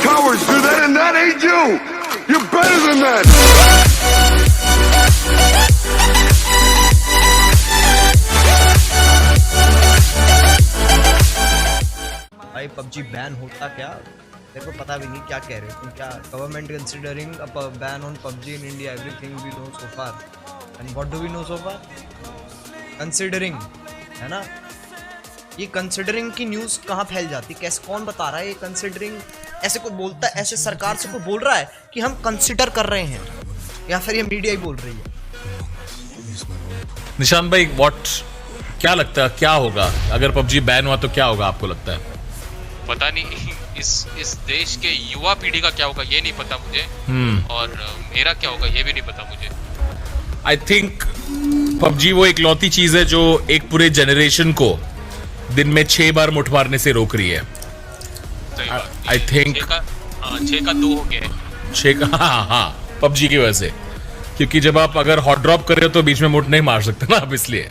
Cowards do that, and that ain't you. You're better than that. भाई PUBG ban होता क्या? तेरे को पता भी नहीं क्या कह रहे हो तुम। क्या government considering a ban on PUBG in India, everything we know so far, and what do we know so far? Considering, है ना? ये कंसिडरिंग की न्यूज़ कहाँ फैल जाती, कैसे, कौन बता रहा है ये कंसिडरिंग? ऐसे कोई बोलता है, ऐसे सरकार से कोई बोल रहा है कि हम कंसिडर कर रहे हैं, या फिर ये मीडिया ही बोल रही है? निशान भाई, क्या लगता है क्या होगा अगर पबजी बैन हुआ तो क्या होगा आपको लगता है? पता नहीं, इस देश के युवा पीढ़ी का क्या होगा ये नहीं पता मुझे, और मेरा क्या होगा ये भी नहीं पता मुझे। आई थिंक पबजी वो इकलौती चीज है जो एक पूरे जनरेशन को दिन में 6 बार मुठ मारने से रोक रही है। आई थिंक 6 का 2 हो गया है। 6 का, हाँ, पबजी की वजह से, क्योंकि जब आप अगर हॉट ड्रॉप कर रहे हो तो बीच में मुठ नहीं मार सकते ना आप, इसलिए।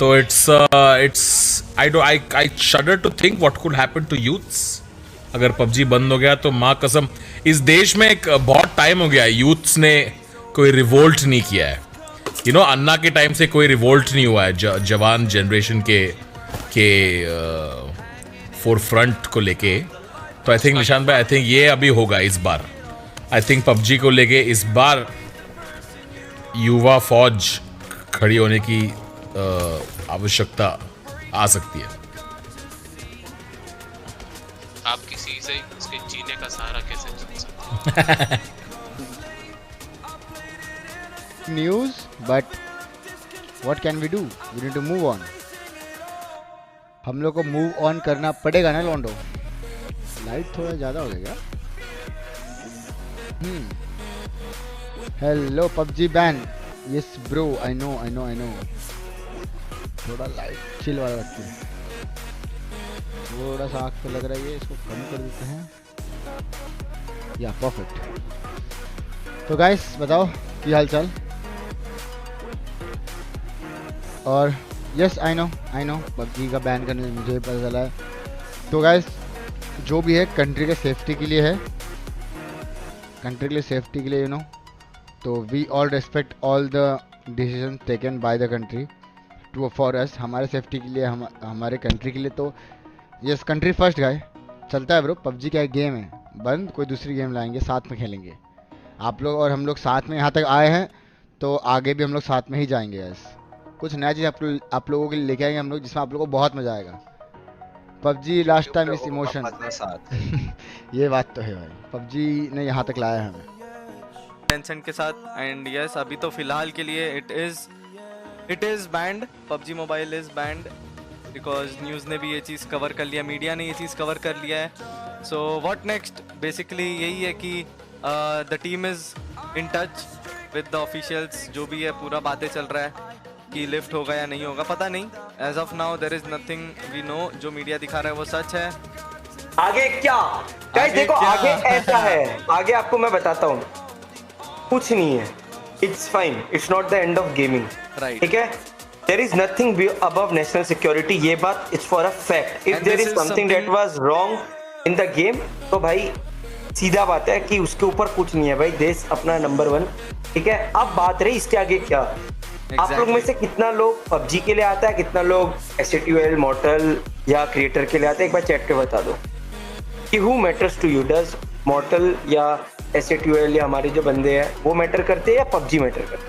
तो it's I shudder to think what could happen to youths अगर पबजी बंद हो गया तो। माँ कसम, इस देश में एक बहुत टाइम हो गया है यूथ्स ने कोई रिवोल्ट नहीं किया है। अन्ना के टाइम से कोई रिवोल्ट नहीं हुआ है जवान जनरेशन के फोरफ्रंट को लेके। तो आई थिंक निशान भाई, आई थिंक ये अभी होगा इस बार। आई थिंक पबजी को लेके इस बार युवा फौज खड़ी होने की आवश्यकता आ सकती है। आप किसी से उसके जीने का सहारा कैसे चल सकते हैं? News, but what can we do? We need to move on. हम लोग को मूव ऑन करना पड़ेगा ना लॉन्डो। लाइट थोड़ा ज़्यादा हो गया क्या? Hello PUBG ban. Yes bro, I know. थोड़ा लाइट चिल वाला रखते हैं, थोड़ा सा आँख पे लग रहा है, ये इसको कम कर देते हैं। या परफेक्ट। तो गाइस बताओ की हाल चाल। और यस आई नो पबजी का बैन करने मुझे पता चला है। तो गाइस जो भी है कंट्री के सेफ्टी के लिए है, कंट्री के लिए सेफ्टी के लिए तो we all respect all the decision taken by the country to for us, हमारे सेफ्टी के लिए, हमारे कंट्री के लिए। तो यस कंट्री फर्स्ट गाय चलता है ब्रो। पबजी का एक गेम है बंद, कोई दूसरी गेम लाएंगे, साथ में खेलेंगे। आप लोग और हम लोग साथ में यहाँ तक आए हैं तो आगे भी हम लोग साथ में ही जाएंगे। यस कुछ नया चीज़ आप लोगों के लिए लेके आएंगे हम लोग, जिसमें आप लोगों को बहुत मज़ा आएगा। पबजी लास्ट टाइम इस इमोशन ये बात तो है भाई, पबजी ने यहाँ तक लाया है हमें टेंशन के साथ। एंड यस अभी तो फिलहाल के लिए it is band, PUBG mobile is band, because news ने भी ये चीज़ कवर कर लिया, मीडिया ने ये चीज़ कवर कर लिया है। सो व्हाट नेक्स्ट, बेसिकली यही है कि the team is in touch with the officials, जो भी है पूरा बातें चल रहा है कि लिफ्ट होगा या नहीं होगा, पता नहीं। As of now there is nothing we know, जो मीडिया दिखा रहा है वो सच है। आगे क्या गाइस, देखो आगे ऐसा है, आगे आपको मैं बताता हूँ, कुछ नहीं है। It's fine, it's not the end of gaming, right? ठीक है, there is nothing above national security, ये बात it's for a fact. If there is something that was wrong in the game, तो भाई सीधा बात है कि उसके ऊपर कुछ नहीं है भाई, देश अपना नंबर 1, ठीक है। अब बात रही इसके आगे क्या। आप लोग में से कितना लोग पबजी के लिए आता है, कितना लोग SATUL, मॉर्टल या क्रिएटर के लिए आता है, एक बार चैट पे बता दो कि who matters to you, does Mortal या SATUL या हमारे जो बंदे हैं वो मैटर करते हैं या पबजी मैटर करते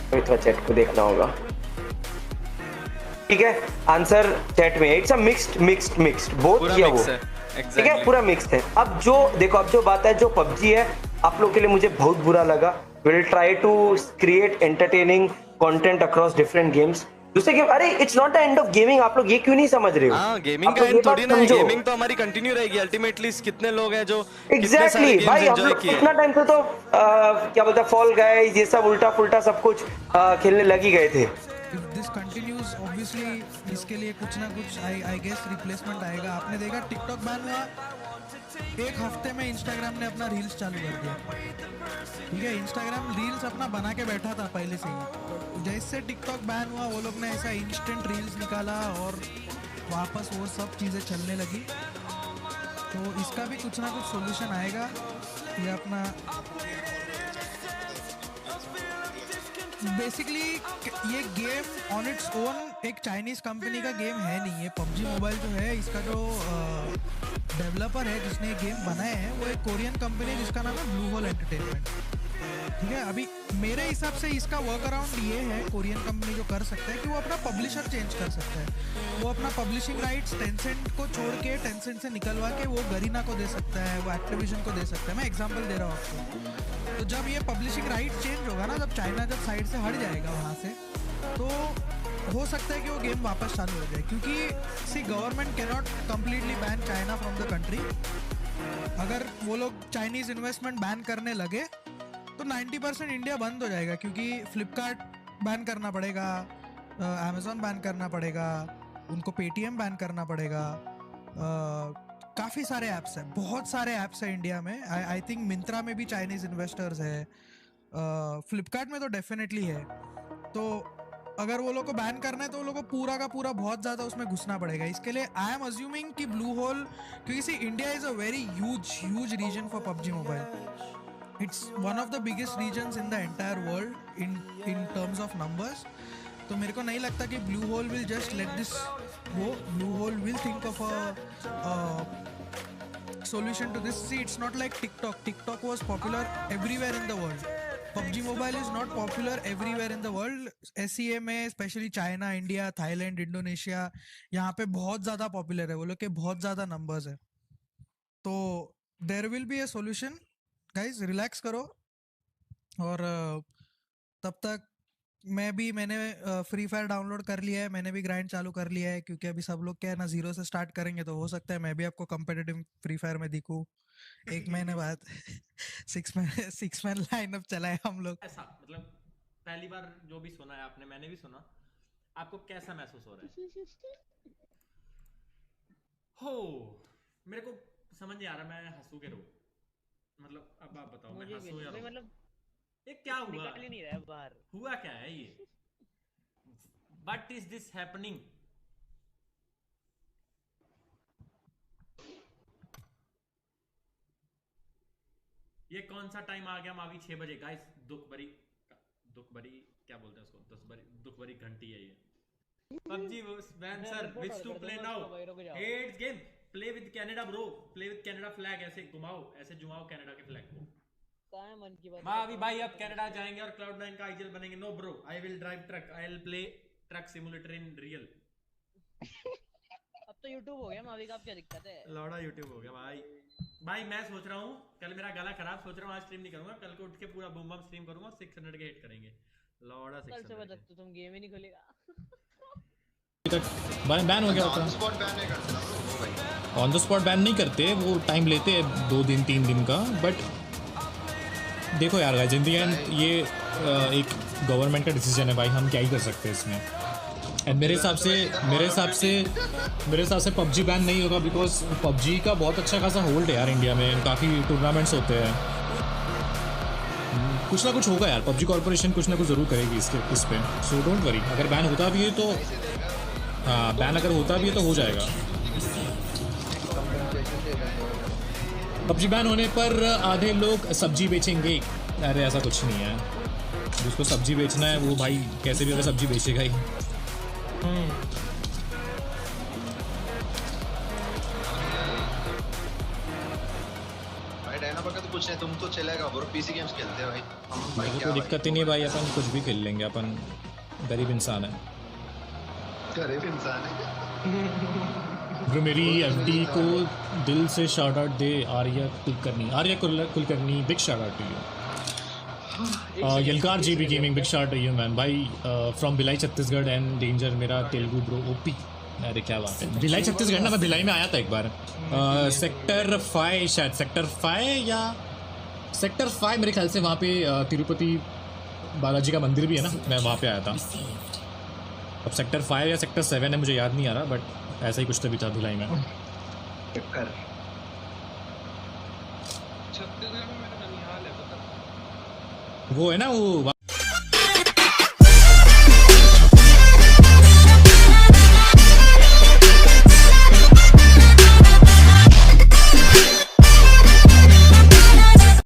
हैं? तो चैट को देखना होगा, ठीक है। आंसर चैट में, इट्स अ मिक्स्ड बोथ किया वो, ठीक है, पूरा मिक्स्ड है। अब जो देखो, अब जो बात है, जो पबजी है आप लोग के लिए मुझे बहुत बुरा लगा। We'll try to create entertaining content across different games. दूसरे गेम, अरे it's not the end of gaming. आप लोग ये क्यों नहीं समझ रहे हो? हाँ, गेमिंग आप का लोग ये एंड बात थोड़ी ना है, समझो। गेमिंग तो हमारी कंटिन्यू रहेगी अल्टीमेटली। कितने लोग हैं जो एग्जैक्टली भाई, हम लोग इतना टाइम से तो क्या बोलते हैं, फॉल गाइस ये सब उल्टा पुल्टा सब कुछ खेलने लग ही गए थे। इफ दिस कंटिन्यूज ऑब्वियसली इसके लिए कुछ ना कुछ आई गेस रिप्लेसमेंट आएगा। आपने देखा टिकटॉक बैन हुआ, एक हफ्ते में इंस्टाग्राम ने अपना रील्स चालू कर दिया। ठीक है, इंस्टाग्राम रील्स अपना बना के बैठा था पहले से ही। जैसे टिकटॉक बैन हुआ वो लोग ने ऐसा इंस्टेंट रील्स निकाला और वापस वो सब चीज़ें चलने लगी। तो इसका भी कुछ ना कुछ सॉल्यूशन आएगा। ये अपना बेसिकली ये गेम ऑन इट्स ओन एक चाइनीज कंपनी का गेम है नहीं। ये पबजी मोबाइल जो है, इसका जो डेवलपर है जिसने ये गेम बनाए हैं वो एक कोरियन कंपनी है जिसका नाम है ब्लू होल एंटरटेनमेंट। ठीक है, अभी मेरे हिसाब से इसका वर्क अराउंड ये है, कोरियन कंपनी जो कर सकता है कि वो अपना पब्लिशर चेंज कर सकता है। वो अपना पब्लिशिंग राइट्स टेंसेंट को छोड़ के, टेंसेंट से निकलवा के वो गरीना को दे सकता है, वो एक्टिविजन को दे सकता है। मैं एग्जांपल दे रहा हूँ आपको। तो जब ये पब्लिशिंग राइट चेंज होगा ना, जब चाइना जब साइड से हट जाएगा वहाँ से, तो हो सकता है कि वो गेम वापस चालू हो जाए। क्योंकि see government can not completely ban China from the country. अगर वो लोग चाइनीज़ इन्वेस्टमेंट बैन करने लगे तो 90% इंडिया बंद हो जाएगा। क्योंकि फ्लिपकार्ट बैन करना पड़ेगा, अमेज़ॉन बैन करना पड़ेगा, उनको पेटीएम बैन करना पड़ेगा। काफ़ी सारे ऐप्स हैं, बहुत सारे ऐप्स हैं इंडिया में। आई थिंक मिंत्रा में भी चाइनीज़ इन्वेस्टर्स है, फ्लिपकार्ट में तो डेफिनेटली है। तो अगर वो लोग को बैन करना है तो वो लोग को पूरा का पूरा बहुत ज़्यादा उसमें घुसना पड़ेगा। इसके लिए आई एम अज्यूमिंग कि ब्लू होल, क्योंकि see India is a very huge region for PUBG mobile. It's one of the biggest regions in the entire world in terms of numbers. तो मेरे को नहीं लगता कि Blue Hole will just let this go. Blue Hole will think of a solution to this. See, it's not like TikTok. TikTok was popular everywhere in the world. PUBG Mobile is not popular everywhere in the world. SEA में especially China, India, Thailand, Indonesia, यहाँ पे बहुत ज़्यादा popular है। वो लोग के बहुत ज़्यादा numbers है। तो there will be a solution. Guys relax करो। और तब तक मैंने फ्री फायर डाउनलोड कर लिया है, मैंने भी ग्राइंड चालू कर लिया है। क्योंकि अभी सब लोग क्या है ना, जीरो से स्टार्ट करेंगे तो हो सकता है मैं भी आपको कम्पिटिटिव फ्री फायर में दिखूँ एक महीने बाद। 6 मैन लाइनअप चलाए हम लोग। ऐसा मतलब पहली बार जो भी सुना है आपने, मैंने भी सुना, आपको कैसा महसूस हो रहा है? हो मेरे को समझ नहीं आ रहा मैं हंसू के रो। मतलब अब आप बताओ मैं हंसू या रो? मतलब ये क्या हुआ? निकल ही नहीं रहा है बाहर। हुआ क्या है ये? What is this happening? ये कौन सा टाइम आ गया मावी? 6 बजे गाइस। दुख भरी क्या बोलते हैं उसको? दुख भरी घंटी है ये। PUBG ban sir, which to play now? Hates game. Play with Canada bro, play with Canada flag. ऐसे घुमाओ, ऐसे जुमाओ कनाडा के फ्लैग को। मन की बात। अभी भाई अब कनाडा जाएंगे और Cloud9 का आईजीएल बनेंगे। No bro, I will drive truck, I will play truck simulator in real. अब तो YouTube हो गया मावी का, अब क्या दिक्कत है? लौड़ा YouTube हो गया भाई मैं सोच रहा हूँ कल मेरा गला खराब, सोच रहा हूँ आज स्ट्रीम नहीं करूंगा। कल को उठ के पूरा बूम बम स्ट्रीम करूंगा। 600 के हिट करेंगे लौड़ा। 600 कल सुबह तक तो तुम गेम ही नहीं खोलेगा। बैन हो गया होता। ऑन द स्पॉट बैन नहीं करते, वो टाइम लेते हैं 2 दिन 3 दिन का। बट देखो यार गाइस, इन द एंड ये एक गवर्नमेंट का डिसीजन है भाई, हम क्या ही कर सकते हैं इसमें। एंड मेरे हिसाब से पबजी बैन नहीं होगा, बिकॉज पबजी का बहुत अच्छा खासा होल्ड है यार इंडिया में। काफ़ी टूर्नामेंट्स होते हैं, कुछ ना कुछ होगा यार। पबजी कॉर्पोरेशन कुछ ना कुछ ज़रूर करेगी इस पे। सो डोंट वरी, अगर बैन होता भी है तो बैन अगर होता भी है तो हो जाएगा। पबजी बैन होने पर आधे लोग सब्जी बेचेंगे। अरे ऐसा कुछ नहीं है, जिसको सब्जी बेचना है वो भाई कैसे भी अगर सब्जी बेचेगा ही। भाई डायनाबा का तो कुछ नहीं, तुम तो चलेगा ब्रो, पीसी गेम्स खेलते हो भाई। हम भाई कोई दिक्कत ही नहीं भाई, अपन कुछ भी खेल लेंगे। अपन गरीब इंसान है। गरीब इंसान है ब्रो। मेरी एफडी को दिल से शाउट आउट दे Arya Kulkarni. Big shout out to you. यलकार GB gaming big shot you man भाई from Bhilai Chhattisgarh and danger मेरा तेलुगु ब्रो ओपी। अरे क्या बात है, भिलाई छत्तीसगढ़ ना, मैं भिलाई में आया था एक बार। सेक्टर 5 शायद, सेक्टर 5 या सेक्टर 5 मेरे ख्याल से, वहाँ पे तिरुपति बालाजी का मंदिर भी है ना, मैं वहाँ पे आया था। अब सेक्टर 5 या सेक्टर 7 है, मुझे याद नहीं आ रहा, बट ऐसा ही कुछ तो भी था भिलाई में। छत्तीसगढ़ में मेरा ननिहाल है, पता वो है ना वो